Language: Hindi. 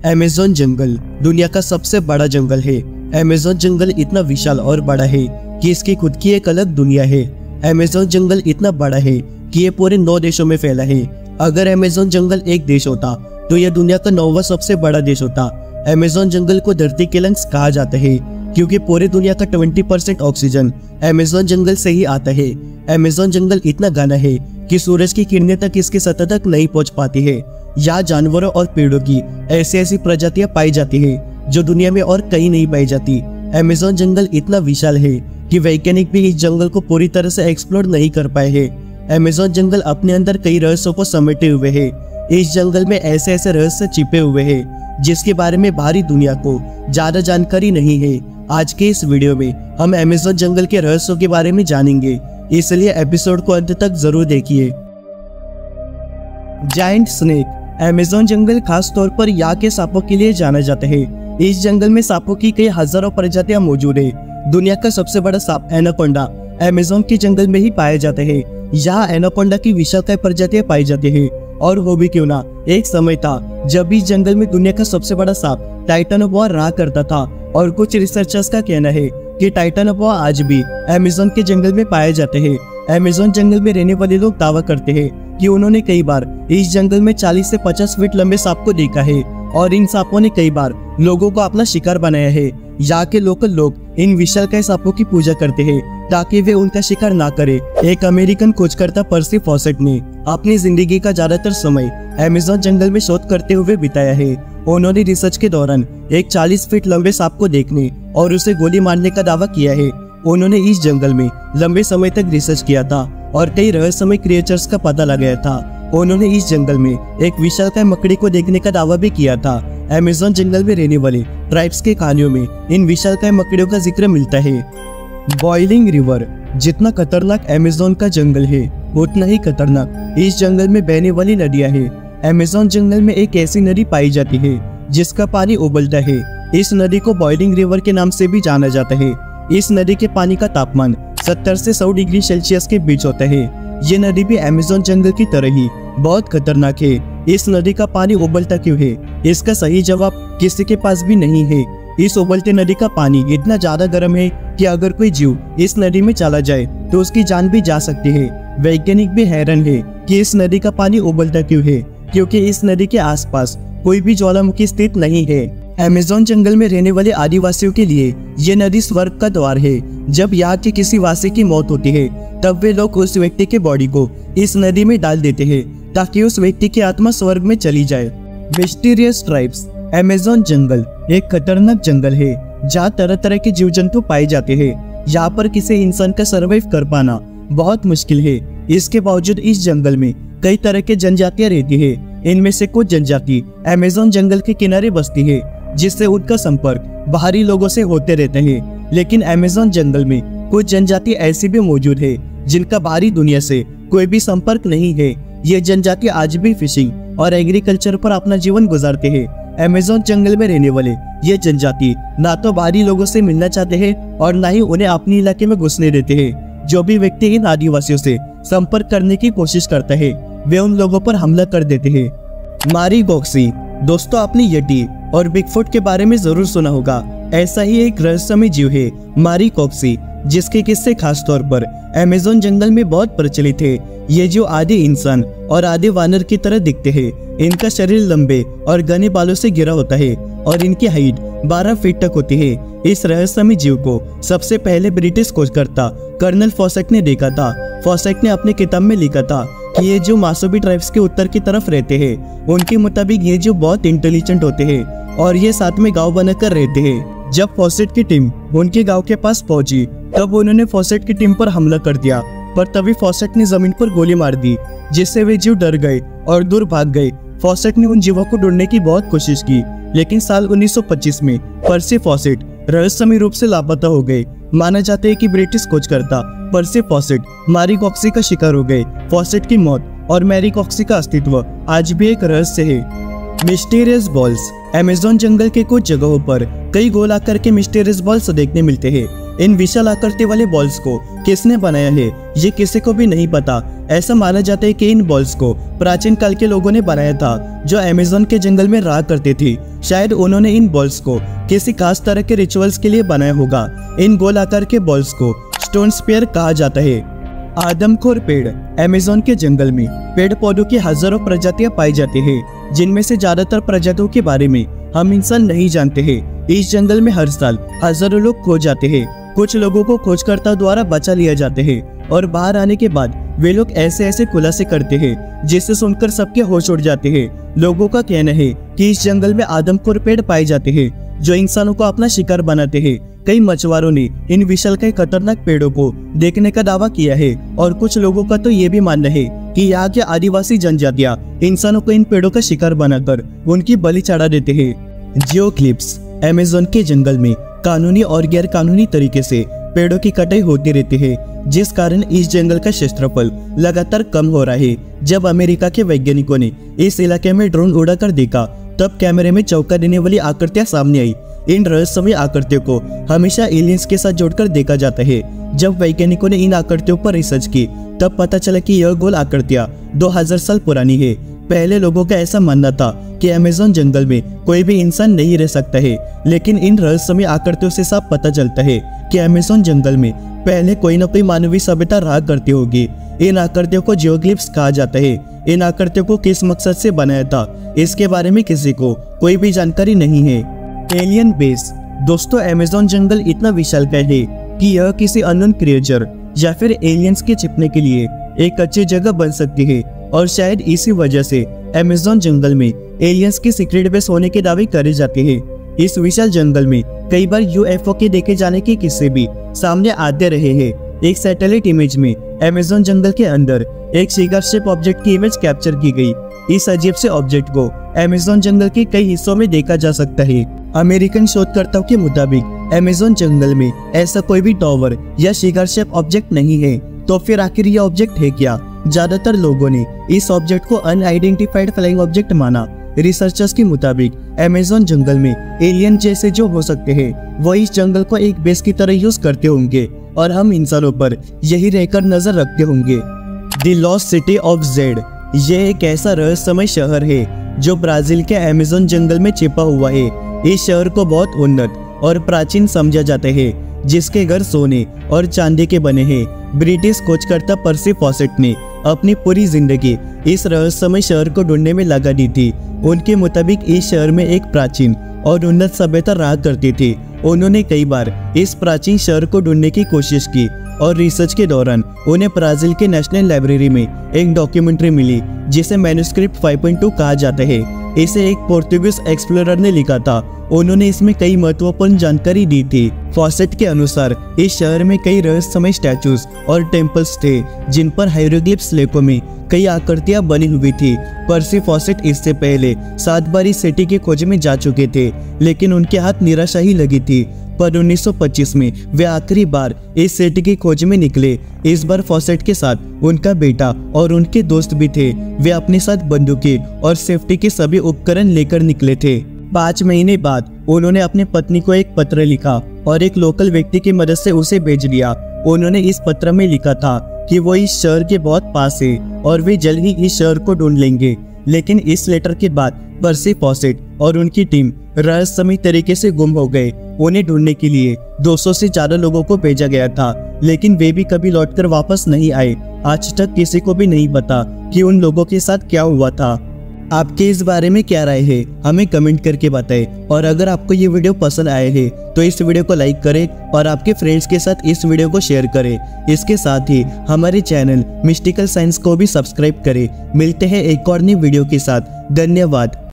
अमेज़न जंगल दुनिया का सबसे बड़ा जंगल है। अमेज़न जंगल इतना विशाल और बड़ा है कि इसकी खुद की एक अलग दुनिया है। अमेज़न जंगल इतना बड़ा है कि ये पूरे 9 देशों में फैला है। अगर अमेज़न जंगल एक देश होता तो यह दुनिया का 9वां सबसे बड़ा देश होता। अमेज़न जंगल को धरती के लंग्स कहा जाता है क्योंकि पूरी दुनिया का 20% ऑक्सीजन अमेज़न जंगल से ही आता है। अमेज़न जंगल इतना घना है कि सूरज की किरणें तक इसकी सतह तक नहीं पहुंच पाती है। यहाँ जानवरों और पेड़ों की ऐसी प्रजातियां पाई जाती है जो दुनिया में और कहीं नहीं पाई जाती। अमेज़न जंगल इतना विशाल है कि वैज्ञानिक भी इस जंगल को पूरी तरह से एक्सप्लोर नहीं कर पाए हैं। अमेज़न जंगल अपने अंदर कई रहस्यों को समेटे हुए है। इस जंगल में ऐसे रहस्य छिपे हुए हैं जिसके बारे में बाहरी दुनिया को ज्यादा जानकारी नहीं है। आज के इस वीडियो में हम अमेज़न जंगल के रहस्यों के बारे में जानेंगे, इसलिए एपिसोड को अंत तक जरूर देखिए। Giant snake. अमेज़न जंगल खास तौर पर यहाँ के सांपों के लिए जाना जाता है। इस जंगल में सांपों की कई हजारों प्रजातियां मौजूद है। दुनिया का सबसे बड़ा सांप एनाकोंडा अमेज़न के जंगल में ही पाया जाता है। यहाँ एनाकोंडा की विशालकाय प्रजातियां पाई जाती है। और हो भी क्यों ना, एक समय था जब इस जंगल में दुनिया का सबसे बड़ा सांप टाइटानोबोआ रहा करता था। और कुछ रिसर्चर्स का कहना है कि टाइटानोबोआ आज भी अमेज़न के जंगल में पाए जाते हैं। अमेज़न जंगल में रहने वाले लोग दावा करते हैं कि उन्होंने कई बार इस जंगल में 40 से 50 फीट लंबे सांप को देखा है और इन सांपों ने कई बार लोगों को अपना शिकार बनाया है। यहाँ के लोकल लोग इन विशालकाय सांपों की पूजा करते हैं ताकि वे उनका शिकार ना करे। एक अमेरिकन खोजकर्ता पर्सी फॉसेट ने अपनी जिंदगी का ज्यादातर समय अमेज़न जंगल में शोध करते हुए बिताया है। उन्होंने रिसर्च के दौरान एक 40 फीट लंबे सांप को देखने और उसे गोली मारने का दावा किया है। उन्होंने इस जंगल में लंबे समय तक रिसर्च किया था और कई रहस्यमय क्रिएचर्स का पता लगाया था। उन्होंने इस जंगल में एक विशालकाय मकड़ी को देखने का दावा भी किया था। अमेज़न जंगल में रहने वाले ट्राइब्स के कहानियों में इन विशालकाय मकड़ियों का जिक्र मिलता है। Boiling river. जितना खतरनाक अमेज़न का जंगल है उतना ही खतरनाक इस जंगल में बहने वाली नदियां हैं। अमेज़न जंगल में एक ऐसी नदी पाई जाती है जिसका पानी उबलता है। इस नदी को बॉइलिंग रिवर के नाम से भी जाना जाता है। इस नदी के पानी का तापमान 70 से 100 डिग्री सेल्सियस के बीच होता है। ये नदी भी अमेज़न जंगल की तरह ही बहुत खतरनाक है। इस नदी का पानी उबलता क्यों है, इसका सही जवाब किसी के पास भी नहीं है। इस उबलते नदी का पानी इतना ज्यादा गर्म है कि अगर कोई जीव इस नदी में चला जाए तो उसकी जान भी जा सकती है। वैज्ञानिक भी हैरान है कि इस नदी का पानी उबलता क्यों है, क्योंकि इस नदी के आसपास कोई भी ज्वालामुखी स्थित नहीं है। अमेज़न जंगल में रहने वाले आदिवासियों के लिए ये नदी स्वर्ग का द्वार है। जब यहाँ के किसी वासी की मौत होती है तब वे लोग उस व्यक्ति के बॉडी को इस नदी में डाल देते हैं ताकि उस व्यक्ति की आत्मा स्वर्ग में चली जाए। Mysterious tribes. अमेज़न जंगल एक खतरनाक जंगल है जहाँ तरह तरह के जीव जंतु पाए जाते हैं। यहाँ पर किसी इंसान का सर्वाइव कर पाना बहुत मुश्किल है। इसके बावजूद इस जंगल में कई तरह के जनजातियां रहती है। इनमें से कुछ जनजाति अमेज़न जंगल के किनारे बसती है जिससे उनका संपर्क बाहरी लोगों से होते रहते हैं। लेकिन अमेज़न जंगल में कुछ जनजाति ऐसी भी मौजूद है जिनका बाहरी दुनिया से कोई भी संपर्क नहीं है। ये जनजाति आज भी फिशिंग और एग्रीकल्चर पर अपना जीवन गुजारते हैं। अमेज़न जंगल में रहने वाले ये जनजाति ना तो बाहरी लोगों से मिलना चाहते हैं और ना ही उन्हें अपने इलाके में घुसने देते हैं। जो भी व्यक्ति इन आदिवासियों से संपर्क करने की कोशिश करता है वे उन लोगों पर हमला कर देते हैं। मारीगॉक्सी। दोस्तों, आपने यटी और बिगफुट के बारे में जरूर सुना होगा। ऐसा ही एक रहस्यमय जीव है मारीगॉक्सी, जिसके किस्से खास तौर पर अमेज़न जंगल में बहुत प्रचलित है। ये जीव आधे इंसान और आधे वानर की तरह दिखते हैं। इनका शरीर लंबे और घने बालों से घिरा होता है और इनकी हाइट 12 फीट तक होती है। इस रहस्यमय जीव को सबसे पहले ब्रिटिश खोजकर्ता कर्नल फॉसेट ने देखा था। फॉसेट ने अपने किताब में लिखा था कि ये जीव मासोबी ट्राइब्स के उत्तर की तरफ रहते हैं। उनके मुताबिक ये जीव बहुत इंटेलिजेंट होते हैं और ये साथ में गाँव बनाकर रहते हैं। जब फॉसेट की टीम उनके गाँव के पास पहुंची तब उन्होंने फॉसेट की टीम पर हमला कर दिया, पर तभी फॉसेट ने जमीन पर गोली मार दी जिससे वे जीव डर गए और दूर भाग गए। फॉसेट ने उन जीवों को ढूंढने की बहुत कोशिश की, लेकिन साल 1925 में पर्सी फॉसेट रहस्यमय रूप से लापता हो गए। माना जाता है कि ब्रिटिश खोजकर्ता पर्सी फॉसेट मारीगॉक्सी का शिकार हो गए। फॉसेट की मौत और मैरीगॉक्सी का अस्तित्व आज भी एक रहस्य है। Mysterious balls. अमेज़न जंगल के कुछ जगहों पर कई गोल आकार के मिस्टीरियस बॉल्स देखने मिलते हैं। इन विशाल आकृति वाले बॉल्स को किसने बनाया है ये किसी को भी नहीं पता। ऐसा माना जाता है कि इन बॉल्स को प्राचीन काल के लोगों ने बनाया था जो अमेज़न के जंगल में रहा करते थे। शायद उन्होंने इन बॉल्स को किसी खास तरह के रिचुअल्स के लिए बनाया होगा। इन गोल आकार के बॉल्स को स्टोन स्पेयर कहा जाता है। आदमखोर पेड़। अमेज़न के जंगल में पेड़ पौधों की हजारों प्रजातियां पाई जाती हैं, जिनमें से ज्यादातर प्रजातियों के बारे में हम इंसान नहीं जानते हैं। इस जंगल में हर साल हजारों लोग खो जाते हैं। कुछ लोगों को खोजकर्ता द्वारा बचा लिया जाते हैं और बाहर आने के बाद वे लोग ऐसे खुलासे करते हैं जिसे सुनकर सबके होश उड़ जाते हैं। लोगों का कहना है कि इस जंगल में आदमखोर पेड़ पाए जाते हैं जो इंसानों को अपना शिकार बनाते हैं। कई मछुआरों ने इन विशालकाय खतरनाक पेड़ों को देखने का दावा किया है और कुछ लोगों का तो ये भी मानना है कि यहाँ के आदिवासी जनजातियां इंसानों को इन पेड़ों का शिकार बनाकर उनकी बलि चढ़ा देते हैं। जियोक्लिप्स। अमेज़न के जंगल में कानूनी और गैर कानूनी तरीके से पेड़ों की कटाई होती रहती है, जिस कारण इस जंगल का क्षेत्रफल लगातार कम हो रहा है। जब अमेरिका के वैज्ञानिकों ने इस इलाके में ड्रोन उड़ाकर देखा तब कैमरे में चौंका देने वाली आकृतियां सामने आई। इन रहस्यमय आकृतियों को हमेशा एलियंस के साथ जोड़कर देखा जाता है। जब वैज्ञानिकों ने इन आकृतियों पर रिसर्च की तब पता चला कि यह गोल आकृतियां 2000 साल पुरानी है। पहले लोगों का ऐसा मानना था कि अमेज़न जंगल में कोई भी इंसान नहीं रह सकता है, लेकिन इन रहस्यमय आकृतियों से साफ पता चलता है कि अमेज़न जंगल में पहले कोई न कोई मानवीय सभ्यता रहा करती होगी। इन आकृतियों को जियोग्लिफ्स कहा जाता है। इन आकृतियों को किस मकसद से बनाया था इसके बारे में किसी को कोई भी जानकारी नहीं है। Alien base. दोस्तों, अमेज़न जंगल इतना विशालकाय है कि यह किसी अननोन क्रिएचर या फिर एलियंस के छिपने के लिए एक अच्छी जगह बन सकती है और शायद इसी वजह से अमेज़न जंगल में एलियंस की सीक्रेट बेस होने के दावे करे जाते हैं। इस विशाल जंगल में कई बार यूएफओ के देखे जाने के किस्से भी सामने आते रहे हैं। एक सैटेलाइट इमेज में अमेज़न जंगल के अंदर एक शिखर शेप ऑब्जेक्ट की इमेज कैप्चर की गई। इस अजीब से ऑब्जेक्ट को अमेज़न जंगल के कई हिस्सों में देखा जा सकता है। अमेरिकन शोधकर्ताओं के मुताबिक अमेज़न जंगल में ऐसा कोई भी टावर या शिखर शेप ऑब्जेक्ट नहीं है। तो फिर आखिर यह ऑब्जेक्ट है क्या? ज्यादातर लोगों ने इस ऑब्जेक्ट को अनआइडेंटिफाइड फ्लाइंग ऑब्जेक्ट माना। रिसर्चर्स के मुताबिक अमेज़न जंगल में एलियन जैसे जो हो सकते हैं वो इस जंगल को एक बेस की तरह यूज करते होंगे और हम इंसानों पर यही रहकर नजर रखते होंगे। The lost city of Z. यह एक ऐसा रहस्यमय शहर है जो ब्राजील के अमेज़न जंगल में छिपा हुआ है। इस शहर को बहुत उन्नत और प्राचीन समझा जाता है, जिसके घर सोने और चांदी के बने हैं। ब्रिटिश खोजकर्ता पर्सी फॉसेट ने अपनी पूरी जिंदगी इस रहस्यमय शहर को ढूंढने में लगा दी थी। उनके मुताबिक इस शहर में एक प्राचीन और उन्नत सभ्यता रहा करती थी। उन्होंने कई बार इस प्राचीन शहर को ढूंढने की कोशिश की और रिसर्च के दौरान उन्हें ब्राजील के नेशनल लाइब्रेरी में एक डॉक्यूमेंट्री मिली जिसे मैन्युस्क्रिप्ट 5.2 कहा जाता है। इसे एक पोर्तुगीज एक्सप्लोरर ने लिखा था। उन्होंने इसमें कई महत्वपूर्ण जानकारी दी थी। फॉसेट के अनुसार इस शहर में कई रहस्यमय स्टैचूज और टेम्पल्स थे जिन पर हाइरोग्लिफ्स लेखों में कई आकृतियां बनी हुई थी। पर्सी फॉसेट इससे पहले 7 बार इस सिटी की खोज में जा चुके थे, लेकिन उनके हाथ निराशा ही लगी थी। पर 1925 में वे आखिरी बार इस सिटी की खोज में निकले। इस बार फॉसेट के साथ उनका बेटा और उनके दोस्त भी थे। वे अपने साथ बंदूकें और सेफ्टी के सभी उपकरण लेकर निकले थे। 5 महीने बाद उन्होंने अपने पत्नी को एक पत्र लिखा और एक लोकल व्यक्ति की मदद से उसे भेज दिया। उन्होंने इस पत्र में लिखा था कि वो इस शहर के बहुत पास है और वे जल्द ही इस शहर को ढूंढ लेंगे। लेकिन इस लेटर के बाद पर्सी फॉसेट और उनकी टीम रहस्यमय तरीके से गुम हो गए। उन्हें ढूंढने के लिए 200 से ज्यादा लोगों को भेजा गया था, लेकिन वे भी कभी लौटकर वापस नहीं आए। आज तक किसी को भी नहीं पता कि उन लोगों के साथ क्या हुआ था। आपके इस बारे में क्या राय है हमें कमेंट करके बताएं। और अगर आपको ये वीडियो पसंद आए है तो इस वीडियो को लाइक करें और आपके फ्रेंड्स के साथ इस वीडियो को शेयर करें। इसके साथ ही हमारे चैनल मिस्टिकल साइंस को भी सब्सक्राइब करें। मिलते हैं एक और नई वीडियो के साथ। धन्यवाद।